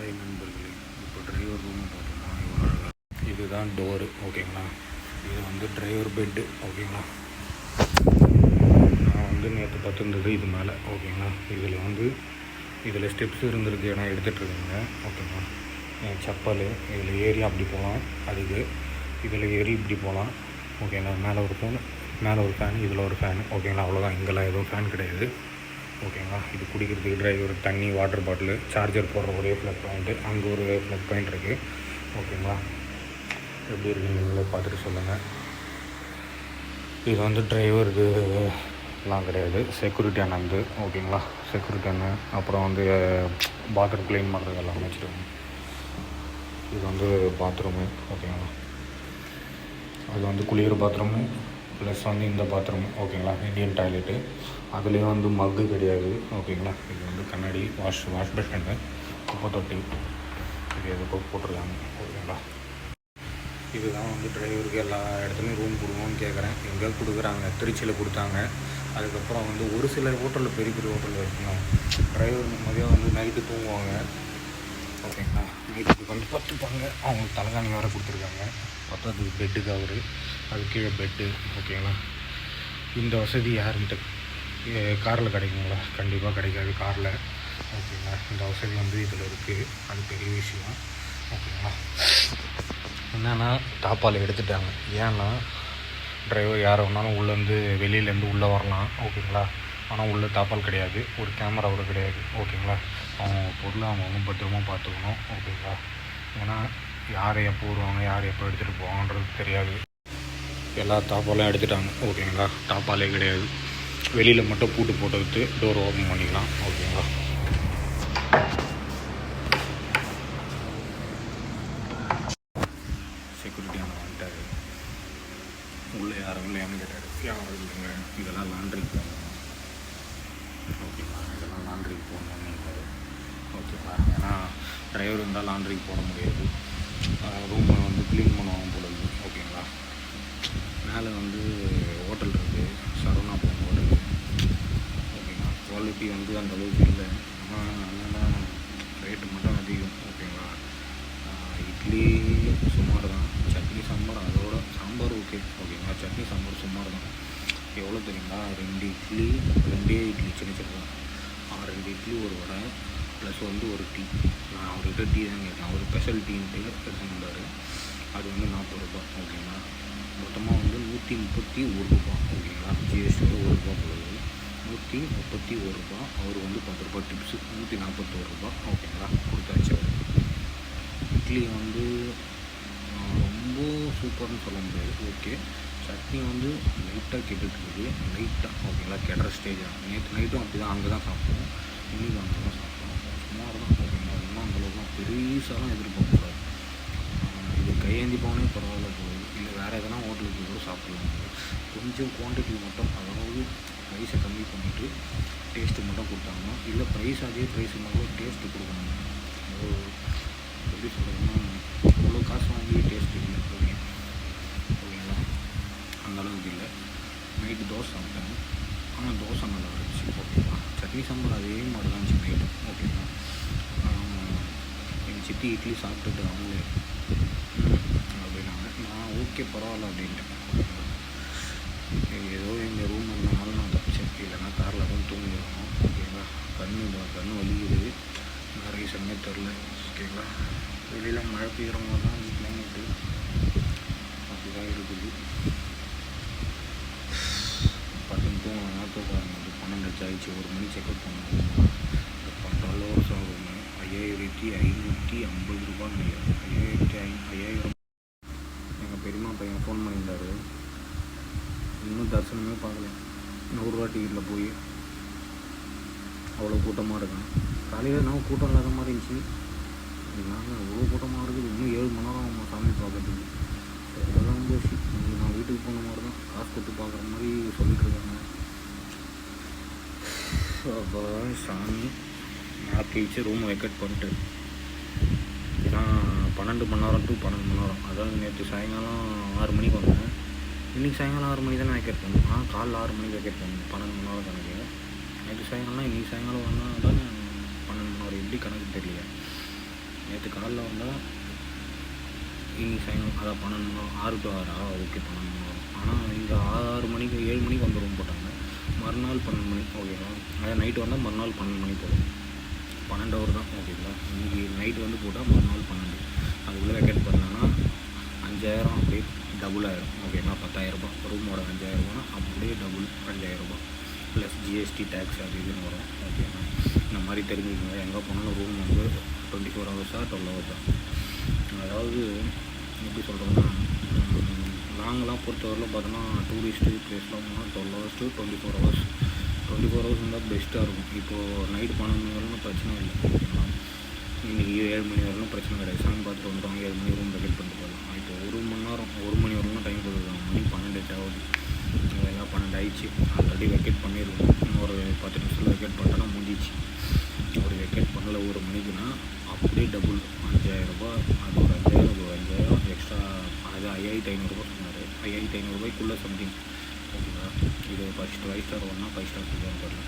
Hi நண்பர்களே, இப்போ driver ரூமை பார்த்தோம்னா இவ்வளோ அழகாக இதுதான் டோரு. ஓகேங்களா, இது வந்து டிரைவர் பெட்டு. ஓகேங்களா, நான் வந்து நேற்று பார்த்துருந்தது இது மேலே. ஓகேங்களா, இதில் ஸ்டெப்ஸ் இருந்திருக்கு, நான் எடுத்துகிட்ருக்கேங்க. ஓகேங்களா, என் செப்பல் இதில் ஏறி அப்படி போகலாம், அதுக்கு இதில் ஏறி இப்படி போகலாம். ஓகேங்களா, மேலே ஒரு ஃபேன் இதில் ஒரு ஃபேன். ஓகேங்களா, அவ்வளோதான். இங்கெல்லாம் எதுவும் ஃபேன் கிடையாது. ஓகேங்களா, இது குடிக்கிறதுக்கு டிரைவர் தண்ணி, வாட்டர் பாட்டிலு, சார்ஜர் போடுற ஒரே ப்ளக் பாயிண்ட்டு, அங்கே ஒரு ப்ளக் பாயிண்ட் இருக்குது. ஓகேங்களா, எப்படி இருக்குது நீங்களே பார்த்துட்டு சொல்லுங்கள். இது வந்து டிரைவருக்குலாம் கிடையாது, செக்யூரிட்டி அண்ணந்து. ஓகேங்களா, செக்யூரிட்டி அண்ணன். அப்புறம் வந்து பாத்ரூம் க்ளீன் பண்ணுறது எல்லாமே வச்சுருவாங்க. இது வந்து பாத்ரூமு. ஓகேங்களா, அது வந்து குளிக்கிற பாத்ரூமு ப்ளஸ் வந்து இந்த பாத்ரூம். ஓகேங்களா, இந்தியன் டாய்லெட்டு. அதுலேயும் வந்து மக்கு கிடையாது. ஓகேங்களா, இது வந்து கண்ணாடி வாஷ் பேஷனு, குப்பை தொட்டி, இது எதுக்கோ போட்டிருக்காங்க. ஓகேங்களா, இதுதான் வந்து டிரைவருக்கு எல்லா இடத்துலையும் ரூம் கொடுங்கன்னு கேட்குறேன். எங்கே கொடுக்குறாங்க, திருச்சியில் கொடுத்தாங்க. அதுக்கப்புறம் வந்து ஒரு சில ஹோட்டலில், பெரிய பெரிய ஹோட்டலில் இருக்கணும், டிரைவர் மதியம் வந்து நைட்டு தூங்குவாங்க. ஓகேங்களா, நைட்டுக்கு வந்து பத்துப்பாங்க. அவங்களுக்கு தலைகாணி வேறு கொடுத்துருக்காங்க. பத்தாவது பெட்டு கவரு, அது கீழே பெட்டு. ஓகேங்களா, இந்த வசதி யாருன்ட்டு காரில் கிடைக்குங்களா? கண்டிப்பாக கிடைக்காது காரில். ஓகேங்களா, இந்த வசதி வந்து இதில் இருக்குது, அது பெரிய விஷயம். ஓகேங்களா, என்னென்னா தாப்பால் எடுத்துட்டாங்க. ஏன்னா டிரைவர் யாரை வேணாலும் உள்ளேருந்து வெளியிலேருந்து உள்ளே வரலாம். ஓகேங்களா, ஆனால் உள்ளே தாப்பால் கிடையாது, ஒரு கேமரா கூட கிடையாது. ஓகேங்களா, அவங்க பொருளை அவங்க பத்திரமா பார்த்துக்கணும். ஓகேங்களா, ஏன்னா யார் எப்போ வருவாங்க, யார் எப்போ எடுத்துகிட்டு போவாங்கன்றது தெரியாது. எல்லா தாப்பாலையும் எடுத்துட்டாங்க. ஓகேங்களா, தாப்பாலே கிடையாது, வெளியில் மட்டும் பூட்டு போட்டு விட்டு டோர் ஓப்பன் பண்ணிக்கலாம். ஓகேங்களா, செக்யூரிட்டி அங்கே வந்துட்டார். உள்ளே யாரும் இல்லையான்னு கேட்டார். யாரும் இல்லைங்க, இதெல்லாம் லாண்ட்ரிக்கு போகணும். ஓகேங்களா, இதெல்லாம் லாண்ட்ரிக்கு போகணும்னு. ஓகேங்களா, ஏன்னா டிரைவர் இருந்தால் லாண்ட்ரிக்கு போட முடியாது, ரூமை வந்து க்ளீன் பண்ணுவாங்க போல இருக்குது. ஓகேங்களா, மேலே வந்து ஹோட்டல் இருக்குது, சரவணா பவன் ஹோட்டல். ஓகேங்களா, குவாலிட்டி வந்து அந்த அளவுக்கு இல்லை, ஆனால் ரேட்டு மட்டும் அதிகம். ஓகேங்களா, இட்லி சுமார் தான், சட்னி சாம்பார் அதோட சாம்பார் ஓகே. ஓகேங்களா, சட்னி சாம்பார் சுமார் தான். எவ்வளோ தெரியுங்களா, 2 இட்லி, 2 இட்லி சின்ன சின்னதான், 2 இட்லி, ஒரு வடை ப்ளஸ் வந்து ஒரு டீ. நான் அவர்கிட்ட டீ தான் கேட்டேன், அவர் ஸ்பெஷல் டீன்ட்டு எடுத்து வந்தார். அது வந்து 40 ரூபா. ஓகேங்களா, மொத்தமாக வந்து 131 ரூபா. ஓகேங்களா, ஜிஎஸ்டியோட 1 ரூபா போகுது, 131 ரூபா. அவர் வந்து 10 ரூபா டிப்ஸு, 141 ரூபா. ஓகேங்களா, கொடுத்தாச்சு. இட்லி வந்து ரொம்ப சூப்பர்னு சொல்ல முடியாது. ஓகே, சட்னி வந்து லைட்டாக கெட்டுட்டுருக்குது, லைட்டாக. ஓகேங்களா, கெடுற ஸ்டேஜ் தான். நேற்று நைட்டும் அப்படி தான், அங்கே தான் சாப்பிடுவோம், இன்றைக்கி அங்கே தான் சாப்பிடுவோம். சுமார் தான். ஓகேங்களா, இன்னும் அந்தளவுக்குலாம் பெருசாலாம் எதிர்பார்க்கக்கூடாது. இது கையேந்தி போனே பரவாயில்ல போகுது, இல்லை வேறு எதனா ஹோட்டலுக்கு கூட சாப்பிட்லாம். கொஞ்சம் குவான்டிட்டி மட்டும், அதாவது ப்ரைஸை கம்மி பண்ணிவிட்டு டேஸ்ட்டு மட்டும் கொடுத்தாங்கன்னா, இல்லை ப்ரைஸ் அதே ப்ரைஸ் இருந்தாலும் டேஸ்ட்டு கொடுக்கணும். எப்படி சொல்கிறதுன்னா, இவ்வளோ காசு வாங்கி டேஸ்ட் இல்லை. ஓகேங்களா, அந்தளவுக்கு இல்லை. நைட்டு தோசை சாப்பிட்டேன், ஆனால் தோசை நல்லா இருந்துச்சு. ஓகேங்களா, சட்னி சாம்பார் அதே மாதிரி தான் இருந்துச்சு நைட்டு. ஓகேங்களா, எங்கள் சித்தி இட்லி சாப்பிட்டுட்டு அவங்களே அப்படின்னாங்க. நான் ஓகே பரவாயில்ல அப்படின்ட்டேன். ஏதோ எங்கள் ரூம் இருந்தனால நான் தப்பிச்சேன், இல்லைன்னா காரில் தான் தூங்கிடுவோம். ஓகேங்களா, கண்ணு வலிக்குது, நான் ரீசன்னே தெரில. ஓகேங்களா, வெளியில் மழை பெய்கிற மாதிரி தான் கிளைமேட்டு, அப்படி தான் இருக்குது. பட்டன் தூங்கினா தூக்கம் வந்து 12 ஆயிடுச்சு. 1 மணி செக்அப் பண்ணணும். இப்போ 12 வருஷம் ரூமு 5550 ரூபான்னு நினைக்கிறேன். 5000. எங்கள் பெரியம்மா பையன் ஃபோன் பண்ணியிருந்தார், இன்னும் தரிசனமே பார்க்கல. 100 ரூபா டிக்கெட்டில் போய் அவ்வளோ கூட்டமாக இருக்கான். காலையில் நான் கூட்டம் இல்லாத மாதிரி இருந்துச்சு, நாங்கள் அவ்வளோ கூட்டமாக இருக்குது. இன்னும் 7 மணி நேரம் அவங்க சாமி பார்க்கறதுக்கு. அதெல்லாம் போச்சு. நான் வீட்டுக்கு போன மாதிரி தான், காசு கொடுத்து பார்க்குற மாதிரி சொல்லிட்டு இருக்காங்க. அப்போ சாமி மாற்றி வச்சு ரூமை வெக்கேட் பண்ணிட்டு, ஏன்னா 12 மணி நேரம் டு 12 மணி நேரம். அதாவது நேற்று சாயங்காலம் 6 மணிக்கு வந்தேன், இன்றைக்கி சாயங்காலம் 6 மணிக்கு தானே வெக்கேட் பண்ணேன். காலைல 6 மணிக்கு வெக்கேட் பண்ணேன், 12 மணி நேரம் கணக்கு. நேற்று சாயங்காலம் இன்றைக்கி சாயங்காலம் வந்தால் தானே 12 மணி நேரம், எப்படி கணக்கு தெரியல. நேற்று காலைல வந்தால் இன்னைக்கு சாயங்காலம் அதான் 12 6 to 6 ஓகே 12 வரும். ஆனால் இங்கே 6 மணிக்கு 7 மணிக்கு வந்து ரூம் போட்டாங்க. மறுநாள் 12 மணி ஓகேங்களா. அதான் நைட்டு வந்தால் மறுநாள் 12 மணி போடும். 12 ஹவர் தான் ஓகேங்களா. இன்றைக்கி நைட்டு வந்து போட்டால் மறுநாள் 12. அதுக்குள்ளே வெக்கேட் பண்ணலான்னா 5000 அப்படியே டபுள் ஆயிரும் ஓகேங்களா. 10,000 ரூமோட 5000 அப்படியே டபுள் 5000 ப்ளஸ் ஜிஎஸ்டி டேக்ஸ் அது இதுன்னு வரும் ஓகேங்களா. இந்த மாதிரி தெரிஞ்சுக்கோங்க. எங்கே போனாலும் ரூம் வந்து 24 ஹவர்ஸா 12 ஹவர்ஸா. அதாவது எப்படி சொல்கிறோம்னா நாங்களாம் பொறுத்தவரையில் பார்த்தோன்னா டூரிஸ்ட்டு ப்ளேஸ்லாம் போனால் 12 ஹவர்ஸ் to 24 ஹவர்ஸ். 24 ஹவர்ஸ் இருந்தால் பெஸ்ட்டாக இருக்கும். இப்போது நைட்டு 12 மணி வரலும் பிரச்சனை இல்லை ஓகேங்களா. இன்றைக்கி 7 மணி வரலும் பிரச்சனை கிடையாது. சாமி பார்த்துட்டு வந்துடுவாங்க. 7 மணி ரூம் வெக்கேட் பண்ணிட்டு போகலாம். இப்போ 1 மணி நேரம் 1 மணி வரலும் டைம் கொடுக்குறாங்க. மணி 12 ஆகுது. எல்லாம் 12 ஆயிடுச்சு. ஆல்ரெடி வெக்கேட் பண்ணிடுவோம். இன்னொரு 10 நிமிஷத்தில் வெக்கேட் பண்ணிட்டோன்னா முடிஞ்சிச்சு. ஒரு வெக்கேட் பண்ணல 1 மணிக்குன்னா அப்படியே டபுள் 5000. அது ஒரு 5000 எக்ஸ்ட்ரா. அது 5500 சொன்னார். 5500 சம்திங் ஓகேங்களா. இது ஃபஸ்ட்டு 5 ஸ்டார் ஒன்றா 5 ஸ்டார் தெரில.